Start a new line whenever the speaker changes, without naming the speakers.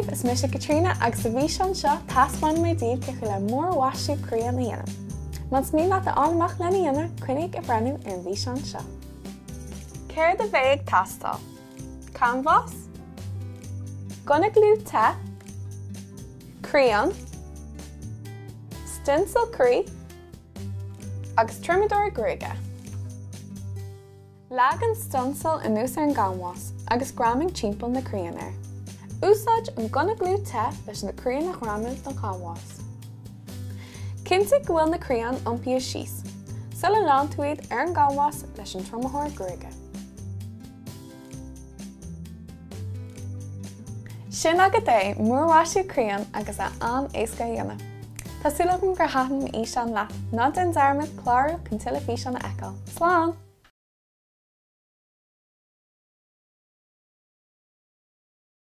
Sláinte is Múrmhaisiú Caitríona agus a bhí sean seo taispeáin mé díobh go chuile Múrmhaisiú Criáin na dhéanamh. Mans ní leat anamach lena dhéanamh cuinnig a bhreanú ar an bhí sean seo. Céir de bheith ag tastal. Canvas, gonna glue te, crayon, stencil crí, agus trimador gruige. Lag an stencil in nús ar an gánwas agus graming timpeall na crayon air. Úsáid an gonna glue te leis na crayon nach ramin don gánwas. Cinnte go bhfuil na crayon iompaí síos. Sulla lán tú iad ar an gánwas leis an trimador gruige. Sin agad é Múrmhaisiú Criáin agus an éasca dhéanamh. Tásúlagam gur haithim í sean leat ná den dearmid clár chun tuile fí sean na eicáil. Slán!